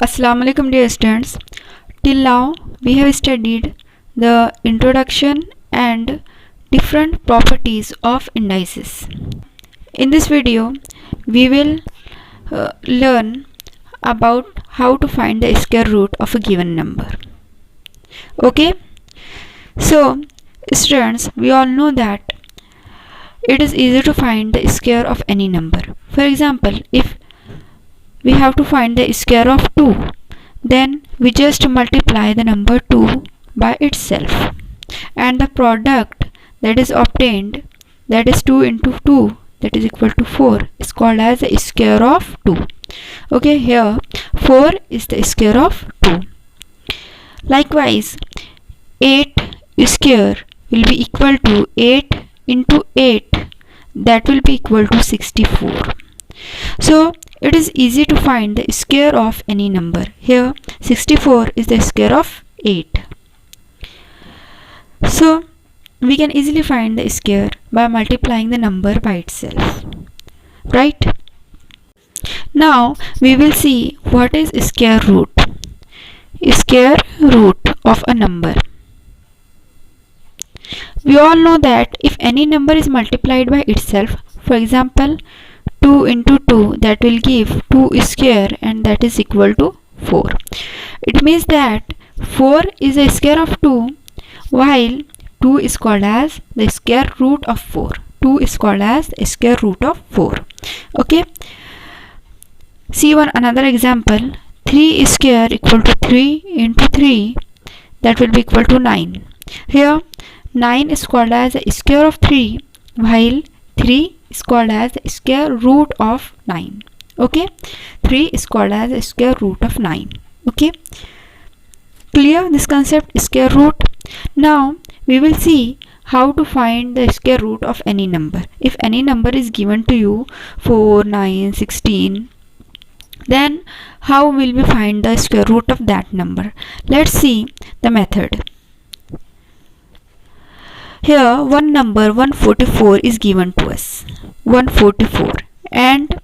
Assalamu alaikum dear students. Till now we have studied the introduction and different properties of indices. In this video we will learn about how to find the square root of a given number. Okay, so students, we all know that it is easy to find the square of any number. For example, if we have to find the square of 2, then we just multiply the number 2 by itself, and the product that is obtained, that is 2 into 2, that is equal to 4, is called as the square of 2. Okay, here 4 is the square of 2. Likewise, 8 square will be equal to 8 into 8, that will be equal to 64. So it is easy to find the square of any number. Here 64 is the square of 8. So we can easily find the square by multiplying the number by itself, right? Now we will see what is square root. Square root of a number. We all know that if any number is multiplied by itself, for example 2 into 2, that will give 2 square, and that is equal to 4. It means that 4 is a square of 2, while 2 is called as the square root of 4. 2 is called as the square root of 4. Okay, see another example. 3 square equal to 3 into 3, that will be equal to 9. Here 9 is called as the square of 3, while 3 is called as the square root of 9. Okay, 3 is called as the square root of 9. Okay, clear this concept, square root? Now we will see how to find the square root of any number. If any number is given to you 4, 9, 16, then how will we find the square root of that number? Let's see the method. Here one number 144 is given to us, 144, and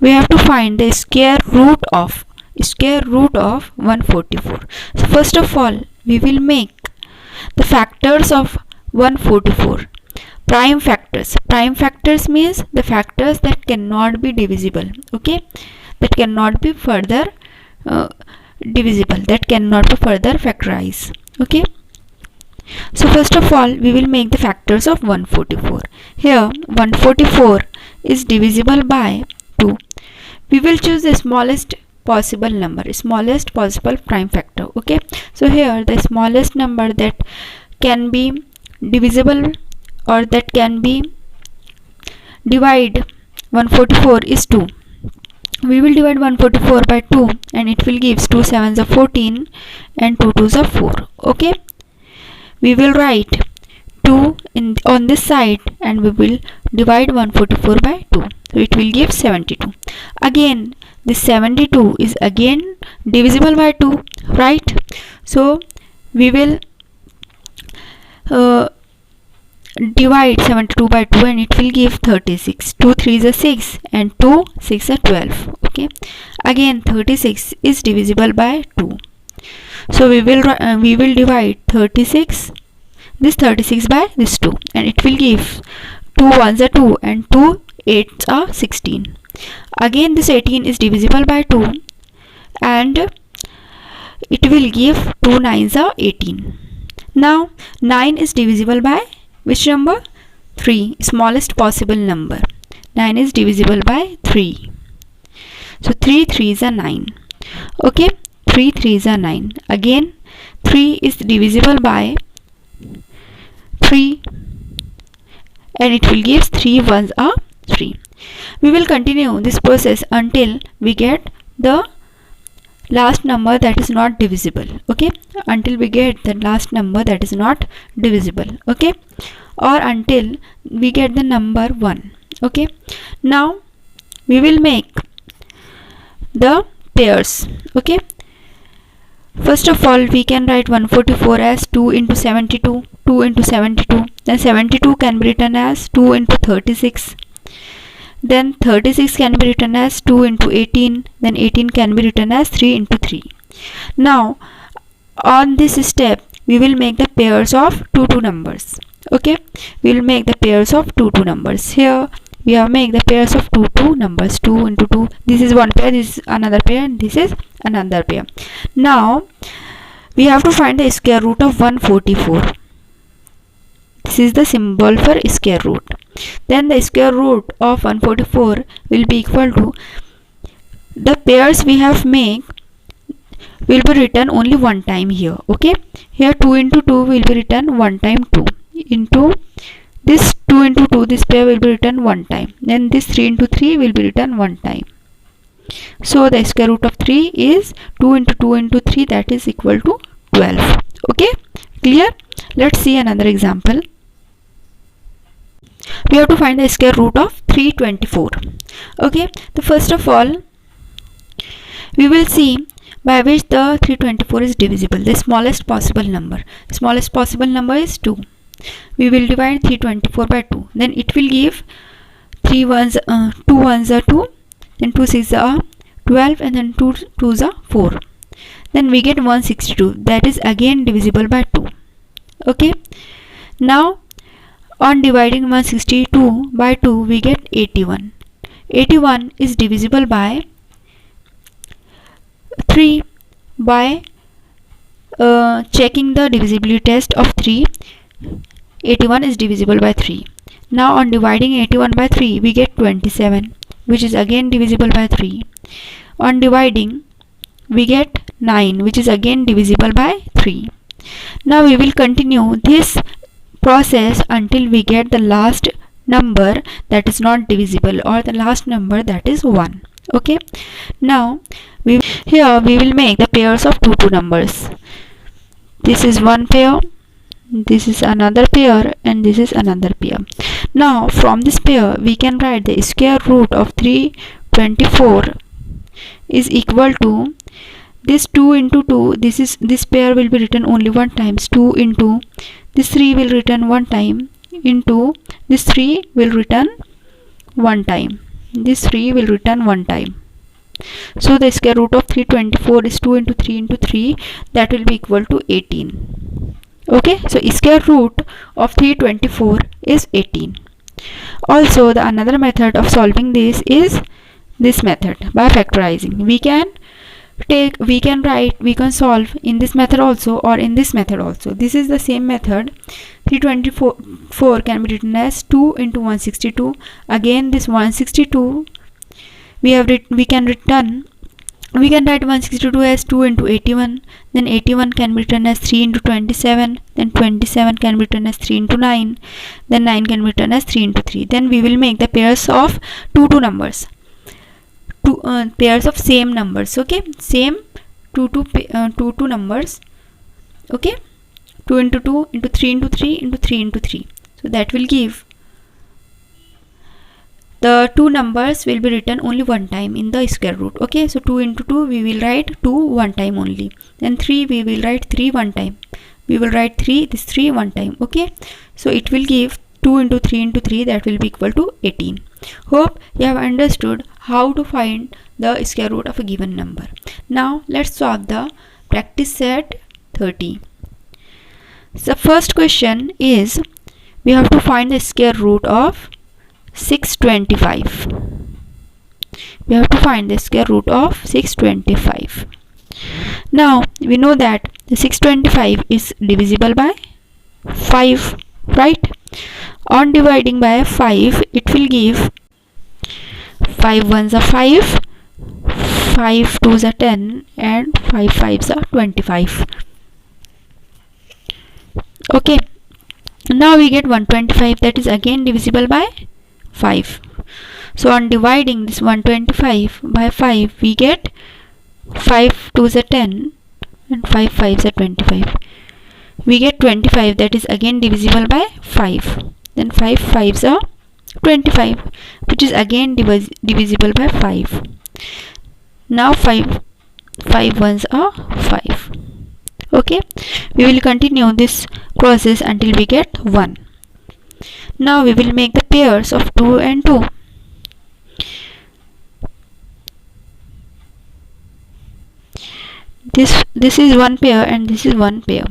we have to find the square root of 144. So first of all, we will make the factors of 144 prime factors. Prime factors means the factors that cannot be divisible. Okay, that cannot be further divisible, that cannot be further factorized. Okay, so first of all we will make the factors of 144. Here 144 is divisible by 2. We will choose the smallest possible number, smallest possible prime factor. Okay, so here the smallest number that can be divisible or that can be divide 144 is 2. We will divide 144 by 2, and it will give 2 sevens are 14 and 2 twos are 4. Okay, we will write 2 on this side, and we will divide 144 by 2, so it will give 72. Again this 72 is again divisible by 2, right? So we will divide 72 by 2, and it will give 36. 2 3s are 6 and 2 6 are 12. Okay, again 36 is divisible by 2, so we will divide 36, this 36 by this 2, and it will give 2 1s are 2 and 2 8s are 16. Again this 18 is divisible by 2, and it will give 2 9s are 18. Now 9 is divisible by which number? 3, smallest possible number. 9 is divisible by 3, so 3 3s are 9. Okay, 3 3s are 9. Again 3 is divisible by 3, and it will give 3 1s are 3. We will continue this process until we get the last number that is not divisible. Okay, until we get the last number that is not divisible. Okay, or until we get the number 1. Okay, now we will make the pairs. Okay, first of all we can write 144 as 2 into 72, 2 into 72. Then 72 can be written as 2 into 36. Then 36 can be written as 2 into 18. Then 18 can be written as 3 into 3. Now on this step we will make the pairs of 2 numbers. Okay, we will make the pairs of 2 numbers. Here we have make the pairs of 2 numbers. 2 into 2, this is one pair, this is another pair, and this is another pair. Now we have to find the square root of 144. This is the symbol for square root. Then the square root of 144 will be equal to, the pairs we have made will be written only one time here. Okay, here 2 into 2 will be written one time, 2 into this 2 into 2, this pair will be written one time. Then this 3 into 3 will be written one time. So the square root of 3 is 2 into 2 into 3, that is equal to 12. Okay, clear? Let's see another example. We have to find the square root of 324. Okay, the first of all we will see by which the 324 is divisible. The smallest possible number. The smallest possible number is 2. We will divide 324 by 2. Then it will give 2 ones are 2. Then 2 6 are 12, and then 2 2s are 4. Then we get 162. That is again divisible by 2. Okay. Now on dividing 162 by 2 we get 81. 81 is divisible by 3 by checking the divisibility test of 3. 81 is divisible by 3. Now on dividing 81 by 3 we get 27, which is again divisible by 3. On dividing we get 9, which is again divisible by 3. Now we will continue this process until we get the last number that is not divisible, or the last number that is 1. Okay, now here we will make the pairs of 2 numbers. This is one pair, this is another pair, and this is another pair. Now from this pair we can write the square root of 324 is equal to this 2 into 2, this pair will be written only one times, 2 into this 3 will written one time, into this 3 will written one time, this 3 will written one time. So the square root of 324 is 2 into 3 into 3, that will be equal to 18. Okay, so square root of 324 is 18. Also the another method of solving this is this method, by factorizing. We can solve in this method also or in this method also. This is the same method. 324 can be written as 2 into 162. Again this 162 we can write 162 as 2 into 81. Then 81 can be written as 3 into 27. Then 27 can be written as 3 into 9. Then 9 can be written as 3 into 3. Then we will make the pairs of 2 numbers. Pairs of same numbers. Okay, same 2 numbers. Okay, 2 into 2 into 3 into 3 into 3 into 3. So that will give the 2 numbers will be written only one time in the square root. Okay, so 2 into 2 we will write 2 one time only. Then 3 we will write 3 one time. We will write 3 one time. Okay, so it will give 2 into 3 into 3, that will be equal to 18. Hope you have understood how to find the square root of a given number. Now let's solve the practice set 30. So first question is, we have to find the square root of 625. We have to find the square root of 625. Now we know that the 625 is divisible by 5, right? On dividing by 5 it will give 5 ones are 5, 5 twos are 10, and 5 fives are 25. Okay, now we get 125, that is again divisible by 5. So on dividing this 125 by 5 we get 5 twos are 10 and 5 fives are 25. We get 25, that is again divisible by 5. Then 5 fives are 25, which is again divisible by 5. Now 5 ones are 5. Okay, we will continue this process until we get 1. Now we will make the pairs of 2 and 2. this is one pair and this is one pair,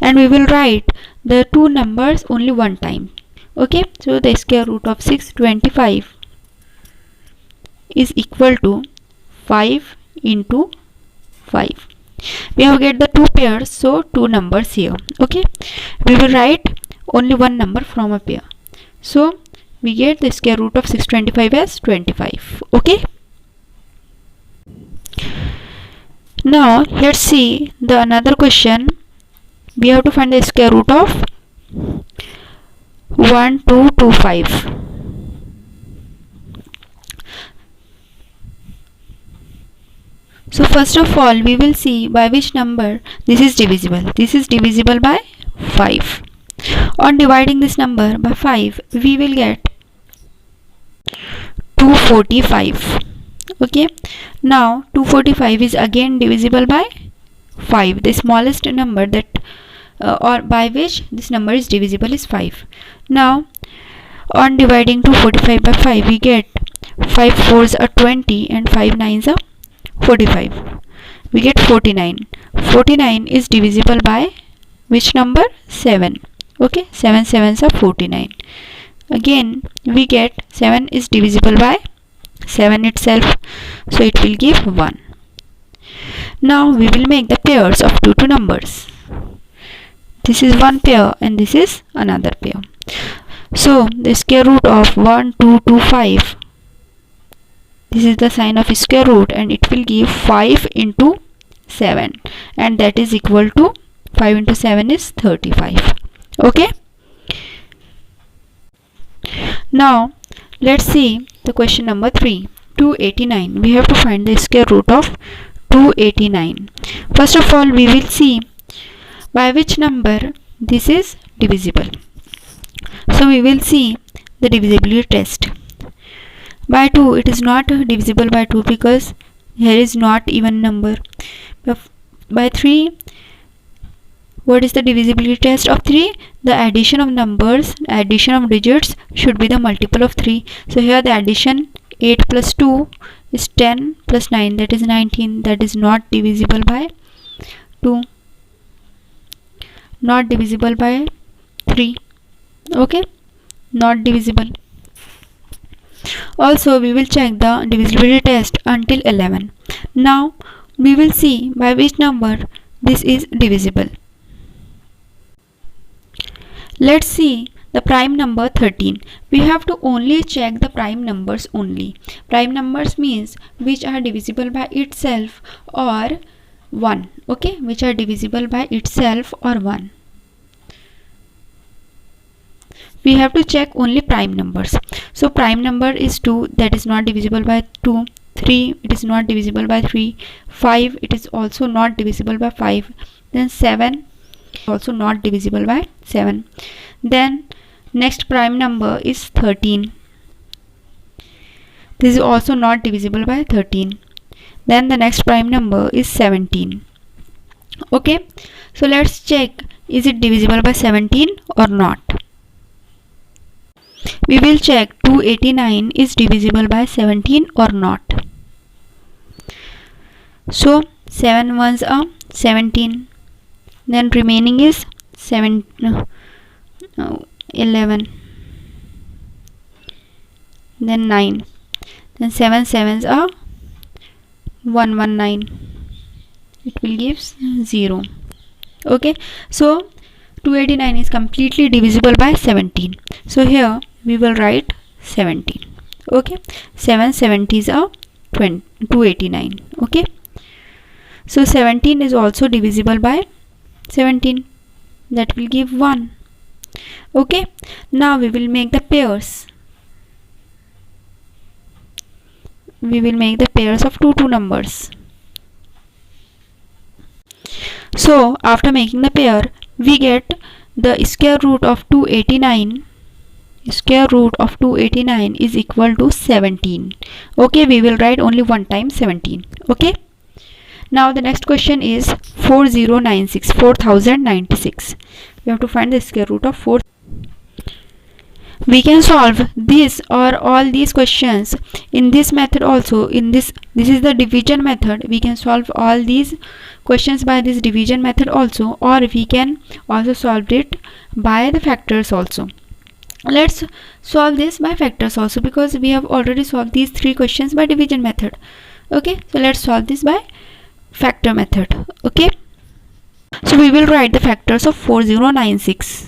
and we will write the two numbers only one time. Okay, so the square root of 625 is equal to 5 into 5. We have get the two pairs, so two numbers here. Okay, we will write only one number from a pair, so we get the square root of 625 as 25. Okay, now let's see the another question. We have to find the square root of 1225. So first of all, we will see by which number this is divisible. This is divisible by 5. On dividing this number by 5, we will get 245. Okay, now 245 is again divisible by 5. The smallest number that or by which this number is divisible is 5. Now on dividing 245 by 5, we get 5 4s are 20 and 5 9s are 45. We get 49. 49 is divisible by which number? 7. Okay, 7 7s are 49. Again we get 7 is divisible by 7 itself, so it will give 1. Now we will make the pairs of two numbers. This is one pair and this is another pair. So the square root of 1225, this is the sign of square root, and it will give 5 into 7, and that is equal to 5 into 7 is 35. Okay, now let's see the question number 3. 289. We have to find the square root of 289. First of all, we will see by which number this is divisible. So we will see the divisibility test. By 2 it is not divisible by 2 because here is not even number. By 3, what is the divisibility test of 3? The addition of numbers, addition of digits should be the multiple of 3. So here the addition 8 plus 2 is 10 plus 9, that is 19. That is not divisible by 2, not divisible by 3. Okay, not divisible. Also we will check the divisibility test until 11. Now we will see by which number this is divisible. Let's see the prime number 13. We have to only check the prime numbers only. Prime numbers means which are divisible by itself or 1. Okay, which are divisible by itself or 1. We have to check only prime numbers. So prime number is 2, that is not divisible by 2. 3, it is not divisible by 3. 5, it is also not divisible by 5. Then 7, also not divisible by 7. Then next prime number is 13. This is also not divisible by 13. Then the next prime number is 17. Okay, so let's check, is it divisible by 17 or not. We will check 289 is divisible by 17 or not. So 7 ones are 17. Then remaining is 11. Then 9. Then 7 sevens are 119. It will give 0. Okay, so 289 is completely divisible by 17. So here we will write 17. Okay, 7 70s are 289. Okay, so 17 is also divisible by 17. That will give 1. Okay, now we will make the pairs. We will make the pairs of two numbers. So after making the pair, we get the square root of 289. Square root of 289 is equal to 17. Okay, we will write only one time 17. Okay, now the next question is 4096. We have to find the square root of 4. We can solve this or all these questions in this method also. In this is the division method. We can solve all these questions by this division method also, or we can also solve it by the factors also. Let's solve this by factors also, because we have already solved these 3 questions by division method. Okay, so let's solve this by factor method. Okay, so we will write the factors of 4096.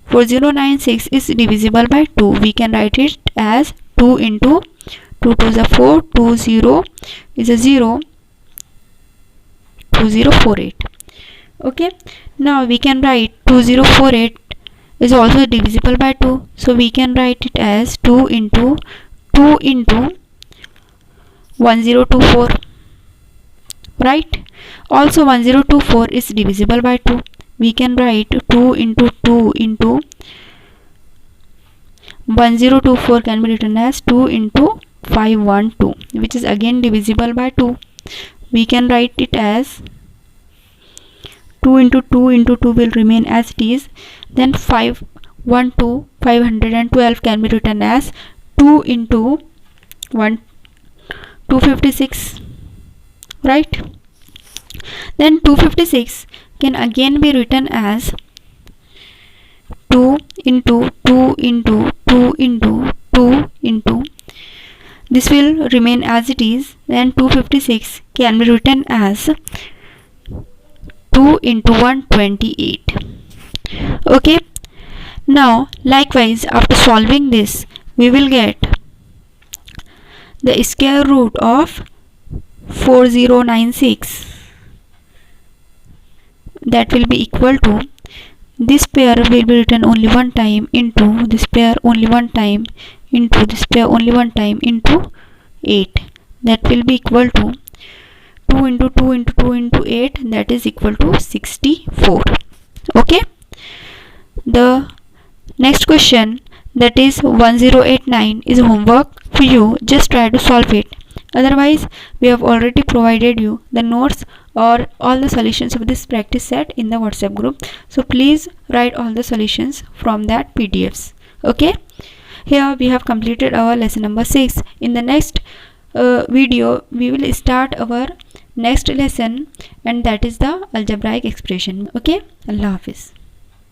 4096 is divisible by 2. We can write it as 2 into 2 to the 4, 20 is a 0, 2048. Okay, now we can write 2048 is also divisible by 2, so we can write it as 2 into 1024, right? Also 1024 is divisible by 2. We can write 2 into 1024 can be written as 2 into 512, which is again divisible by 2. We can write it as 2 into 2 will remain as it is. Then 512 can be written as 2 into 256, right? Then 256 can again be written as 2 into 2 into 2 into 2 into, this will remain as it is. Then 256 can be written as 2 into 128. Okay, now likewise after solving this, we will get the square root of 4096, that will be equal to, this pair will be written only one time into this pair only one time into this pair only one time into 8, that will be equal to 2 into 2 into 2 into 8, that is equal to 64. Okay, the next question, that is 1089, is homework for you. Just try to solve it. Otherwise, we have already provided you the notes or all the solutions of this practice set in the WhatsApp group. So please write all the solutions from that PDFs. Okay, here we have completed our lesson number 6. In the next video, we will start our next lesson, and that is the algebraic expression. Okay, Allah Hafiz.